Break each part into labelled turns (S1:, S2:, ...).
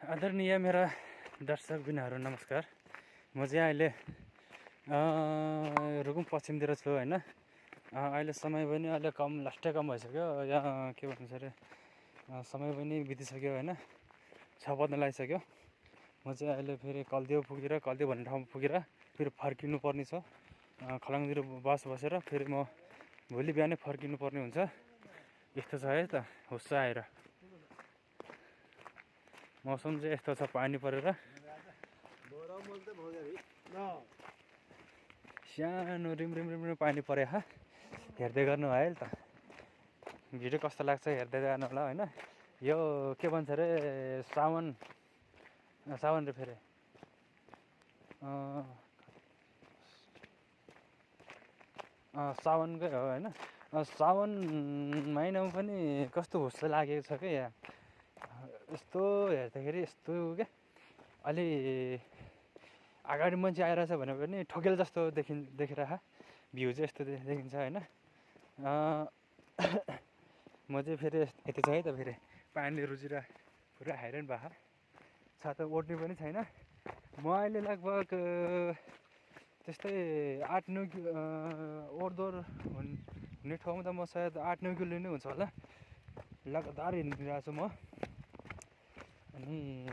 S1: आदरणीय मेरा दर्शकबिनहरू नमस्कार। म चाहिँ अहिले रुकुम पश्चिमतिर छु होइन। अहिले समय पनि अहिले लास्टै कम भइसक्यो। यहाँ के भन्छ अरे समय पनि बितिसक्यो होइन, 6 बज्न लागिसक्यो। म चाहिँ अहिले फेरि कल्देउ भन्ने ठाउँमा पुगेर फेरि फर्किनु पर्ने छ। खलङ्गतिर बस बसेर फेरि म भोलि बिहानै फर्किनु पर्ने हुन्छ। यस्तो छ है त हुस्स आएर। मौसम चाहिँ यस्तो छ, पानी परेर सानो रिम पानी परे हेर्दै गर्नु है त। भिडियो कस्तो लाग्छ हेर्दै जानु होला होइन। यो के भन्छ अरे सावन रे फेरि सावनकै हो होइन। सावन महिनामा पनि कस्तो हुस्स लागेको छ क्या यहाँ। यस्तो हेर्दाखेरि यस्तो क्या, अलि अगाडि मान्छे आइरहेछ भने पनि ठोकेल जस्तो देखिरहेछ। भ्यू चाहिँ यस्तो देखिन्छ होइन। म चाहिँ फेरि यति छ है त, फेरि पानीले रुचिरा पुरा हैरान भएको छाता ओढ्ने पनि छैन। म अहिले लगभग त्यस्तै 8-9 ओहोरदोहोर हुने ठाउँमा त म सायद 8-9 किलो नै हुन्छ होला। लगातार हिँडिरहेको छु म। अनि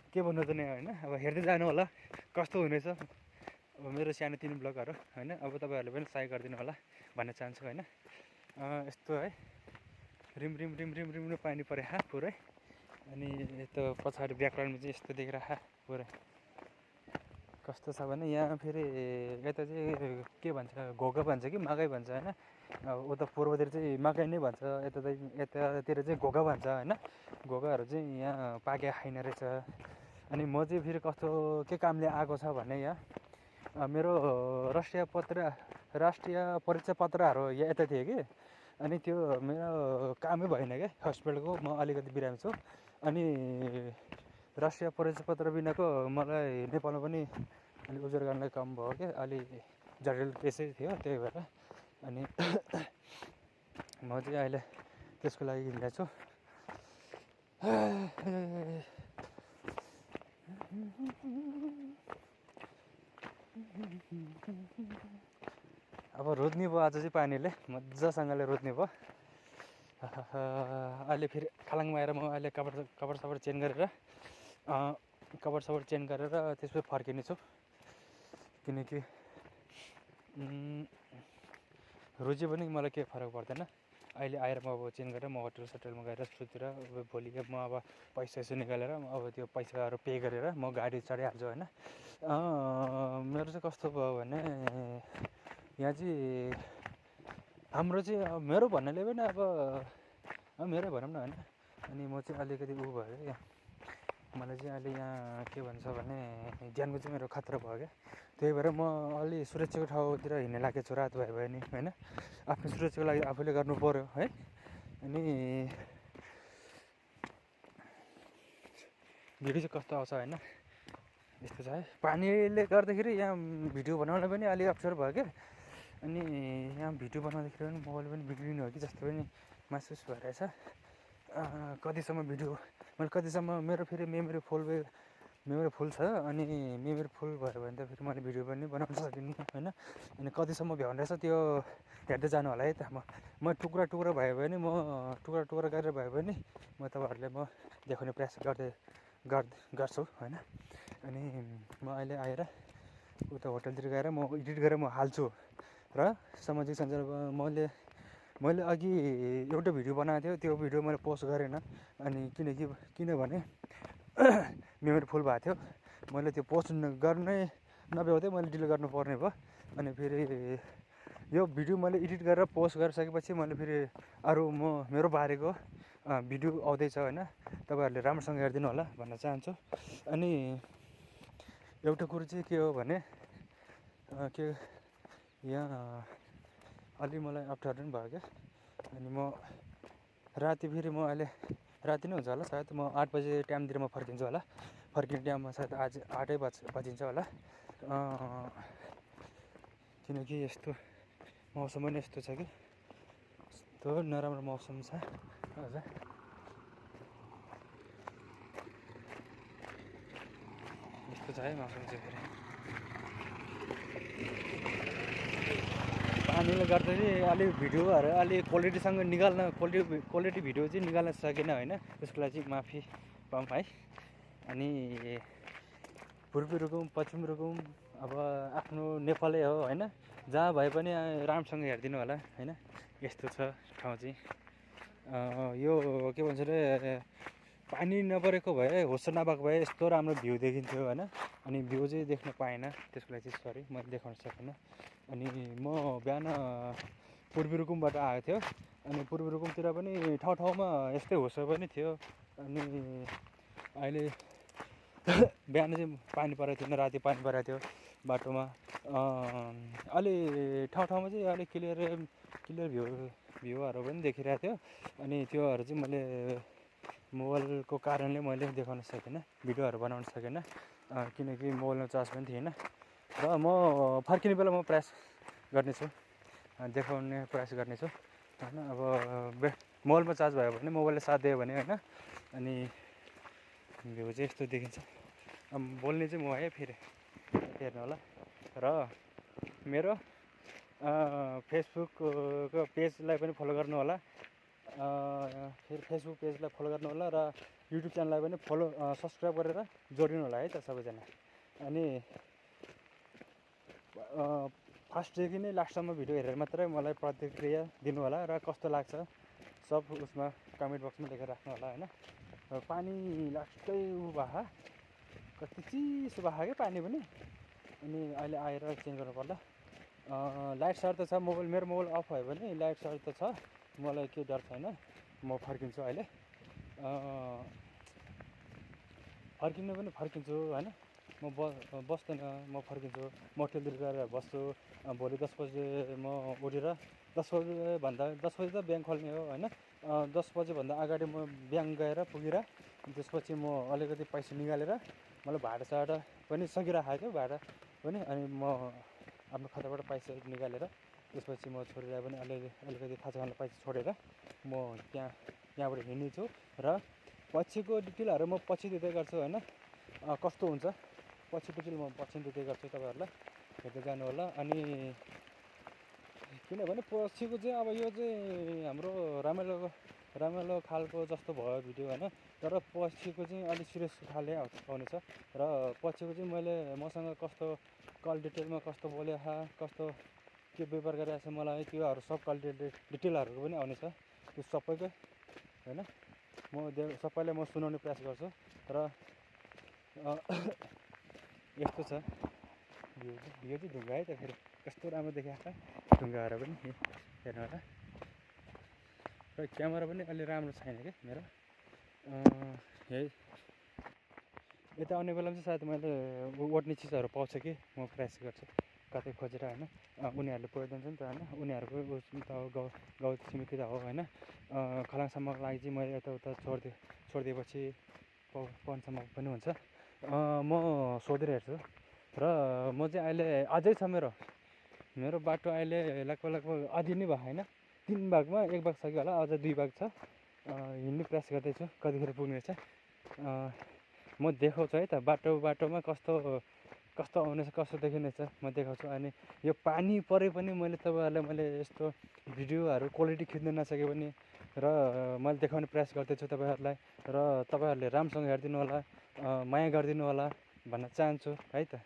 S1: के भन्नु त नि होइन, अब हेर्दै जानु होला कस्तो हुनेछ अब मेरो सानो 3 ब्लगहरू होइन। अब तपाईँहरूले पनि सहाय गरिदिनु होला भन्न चाहन्छु होइन। यस्तो है, रिम पानी परे पुरै। अनि यस्तो पछाडि ब्याकग्राउन्डमा चाहिँ यस्तो देखिरहेको पुरै। कस्तो छ भने यहाँ फेरि यता चाहिँ के भन्छ, घोगा भन्छ कि मकै भन्छ होइन। अब उता पूर्वतिर चाहिँ मकै नै भन्छ, यतातिर चाहिँ घोगा भन्छ होइन। घोगाहरू चाहिँ यहाँ पाके खाइन रहेछ। अनि म चाहिँ फेरि कस्तो के कामले आएको छ भने यहाँ मेरो राष्ट्रिय परिचय पत्रहरू यता थिए कि। अनि त्यो मेरो कामै भएन क्या हस्पिटलको। म अलिकति बिरामी छु। अनि राष्ट्रिय परिचय पत्र बिनाको मलाई नेपालमा पनि अलिक उजुर गर्नलाई कम भयो क्या, अलि जटिल केसै थियो त्यही भएर। अनि म चाहिँ अहिले त्यसको लागि हिँडेको छु। अब रोज्ने भयो आज चाहिँ पानीले मजासँगले रोज्ने भयो। अहिले फेरि खलाङमा आएर म अहिले कभर सबर चेन्ज गरेर त्यसपछि फर्किने छु। किनकि रोजे पनि मलाई केही फरक पर्दैन। अहिले आएर म अब चेन्ज गरेर म होटलमा गएर सुतेर भोलि म अब पैसा निकालेर अब त्यो पैसाहरू पे गरेर म गाडी चढिहाल्छु होइन। मेरो चाहिँ कस्तो भयो भने यहाँ चाहिँ हाम्रो चाहिँ मेरो भन्नाले पनि अब मेरै भनौँ न होइन। अनि म चाहिँ अलिकति भयो क्या, मलाई चाहिँ अहिले यहाँ के भन्छ भने ज्यानको चाहिँ मेरो खतरा भयो क्या। त्यही भएर म अलि सुरक्षाको ठाउँतिर हिँड्न लागेको छु रात भयो भने होइन। आफ्नो सुरक्षाको लागि आफूले गर्नु पऱ्यो है। अनि भिडियो चाहिँ कस्तो आउँछ होइन, यस्तो छ है। पानीले गर्दाखेरि यहाँ भिडियो बनाउन पनि अलिक अप्ठ्यारो भयो क्या। अनि यहाँ भिडियो बनाउँदाखेरि पनि मोबाइल पनि बिग्रिनु हो कि जस्तो पनि महसुस भइरहेछ। कतिसम्म मेरो फेरि मेमोरी फुल छ। अनि मेमोरी फुल भयो भने त फेरि मैले भिडियो पनि बनाउन सकिनँ होइन। अनि कतिसम्म भ्याउने रहेछ त्यो हेर्दै जानु होला है त। म टुक्रा भयो भने म टुक्रा गरेर भयो भने म तपाईँहरूलाई म देखाउने प्रयास गर्छु होइन। अनि म अहिले आएर उता होटलतिर गएर म एडिट गरेर म हाल्छु। र सामाजिक सञ्जालमा मैले अघि एउटा भिडियो बनाएको थियो, त्यो भिडियो मैले पोस्ट गरेन। अनि किनभने मेमोरी फुल भएको थियो। मैले त्यो पोस्ट गर्नै नभ्याउँदै मैले डिलिट गर्नुपर्ने भयो। अनि फेरि यो भिडियो मैले एडिट गरेर पोस्ट गरिसकेपछि मैले फेरि अरू मेरो बारेको भिडियो आउँदैछ होइन। तपाईँहरूले राम्रोसँग हेरिदिनु होला भन्न चाहन्छु। अनि एउटा कुरो चाहिँ के हो भने यहाँ अलि मलाई अप्ठ्यारो पनि भयो क्या। अनि म फेरि म अहिले राति नै हुन्छ होला सायद। म 8 बजे टाइमतिर म फर्किन्छु होला। फर्किने टाइममा सायद आज 8 बजिन्छ होला। किनकि यस्तो मौसम पनि यस्तो छ कि यस्तो नराम्रो मौसम छ आज। यस्तो छ है मौसम चाहिँ फेरि पानीले गर्दाखेरि अलिक भिडियोहरू अलिक क्वालिटीसँग क्वालिटी भिडियो चाहिँ निकाल्न सकेन होइन, त्यसको लागि चाहिँ माफी पाऊँ है। अनि पूर्वी रुकुम पश्चिम रुकुम अब आफ्नो नेपालै हो होइन, जहाँ भए पनि राम्रोसँग हेरिदिनु होला होइन। यस्तो छ ठाउँ चाहिँ। यो के भन्छ अरे पानी नपरेको भए होस् नभएको भए यस्तो राम्रो भ्यू देखिन्थ्यो होइन। अनि भ्यू चाहिँ देख्न पाएन, त्यसको लागि चाहिँ सरी मैले देखाउन सकिनँ। अनि म बिहान पूर्वी रुकुमबाट आएको थियो, अनि पूर्वी रुकुमतिर पनि ठाउँमा यस्तै होस् पनि थियो। अनि अहिले बिहान चाहिँ पानी परेको थिएन, राति पानी परेको थियो बाटोमा। अलि ठाउँमा चाहिँ अलिक क्लियर भ्यूहरू पनि देखिरहेको थियो। अनि त्योहरू चाहिँ मैले मोबाइलको कारणले मैले देखाउन सकिनँ, भिडियोहरू बनाउन सकिनँ, किनकि मोबाइलमा चार्ज पनि थिएन। र म फर्किने बेला म प्रयास गर्नेछु, देखाउने प्रयास गर्नेछु होइन। अब मोबाइलमा चार्ज भयो भने, मोबाइलले साथ दियो भने होइन। अनि भ्यू चाहिँ यस्तो देखिन्छ। अब बोल्ने चाहिँ म है, फेरि हेर्नु होला। र मेरो फेसबुकको पेजलाई पनि फलो गर्नु होला, फेरि फेसबुक पेजलाई फलो गर्नु होला, र युट्युब च्यानललाई पनि सब्सक्राइब गरेर जोडिनु होला है त सबैजना। अनि फर्स्टदेखि नै लास्टसम्म भिडियो हेरेर मात्रै मलाई प्रतिक्रिया दिनु होला, र कस्तो लाग्छ सब उसमा कमेन्ट बक्समा लेखेर राख्नु होला होइन। पानी लास्टै बाहा कति चिसो बाहा क्या पानी पनि। अनि अहिले आएर चेन्ज गर्नु पर्ला। लाइट सर्ट त छ, मेरो मोबाइल अफ भयो भने लाइट सर्ट त छ, मलाई केही डर छैन। म फर्किन्छु अहिले, फर्किनु पनि फर्किन्छु होइन। म बस्दैन, म फर्किन्छु, म होटलतिर गएर बस्छु। भोलि 10 बजे म उठेर 10 बजे त ब्याङ्क खोल्ने हो होइन। 10 बजेभन्दा अगाडि म ब्याङ्क गएर पुगेर त्यसपछि म अलिकति पैसा निकालेर, मलाई भाडा पनि सकिरहेको थियो, भाडा पनि। अनि म आफ्नो खाताबाट पैसा निकालेर त्यसपछि म छोरीलाई पनि अलिकति खाजाखाना पैसा छोडेर म त्यहाँबाट हिँड्नेछु। र पछिको डिटेलहरू म पछि दिँदै गर्छु होइन, कस्तो हुन्छ पछि डिटेल म पछि दिँदै गर्छु, तपाईँहरूलाई हेर्दै जानु होला। अनि किनभने पछिको चाहिँ अब यो चाहिँ हाम्रो रमाइलो खालको जस्तो भयो भिडियो होइन। तर पछिको चाहिँ अलिक सिरियस खाले आउनेछ। र पछिको चाहिँ मैले मसँग कस्तो कल डिटेलमा कस्तो बोले कस्तो के व्यवहार गरिरहेको छ मलाई, त्योहरू सब कल डिटेलहरू पनि आउनेछ, त्यो सबैकै होइन। म सबैलाई म सुनाउने प्रयास गर्छु। र यस्तो छ भ्यू चाहिँ ढुङ्गा है त, फेरि कस्तो राम्रो देखिएको छ ढुङ्गाहरू पनि हेर्नु होला। र क्यामेरा पनि अलि राम्रो छैन क्या मेरो। यही यता आउने बेलामा चाहिँ सायद मैले ओड्ने चिजहरू पाउँछ कि म प्रयास गर्छु कतै खोजेर होइन। उनीहरूले पुऱ्याइदिन्छ नि त होइन, उनीहरूको उस त गाउँ छिमेकी त हो होइन। खलाङसम्मको लागि चाहिँ मैले यताउता छोडिदिएपछि पन्चसम्म पनि हुन्छ। म सोधेर हेर्छु। र म चाहिँ अहिले अझै छ मेरो बाटो अहिले लगभग आधी नै भयो होइन। 3 भागमा 1 भाग सक्यो होला, अझ 2 भाग छ। हिँड्ने प्रयास गर्दैछु, कतिखेर पुग्ने रहेछ म देखाउँछु है त। बाटोमा कस्तो आउनेछ, कस्तो देखिनेछ म देखाउँछु। अनि यो पानी परे पनि मैले यस्तो भिडियोहरू क्वालिटी खिच्न नसके पनि र मैले देखाउने प्रयास गर्दैछु तपाईँहरूलाई। र तपाईँहरूले राम्रोसँग हेरिदिनु होला, माया गरिदिनु होला भन्न चाहन्छु है त।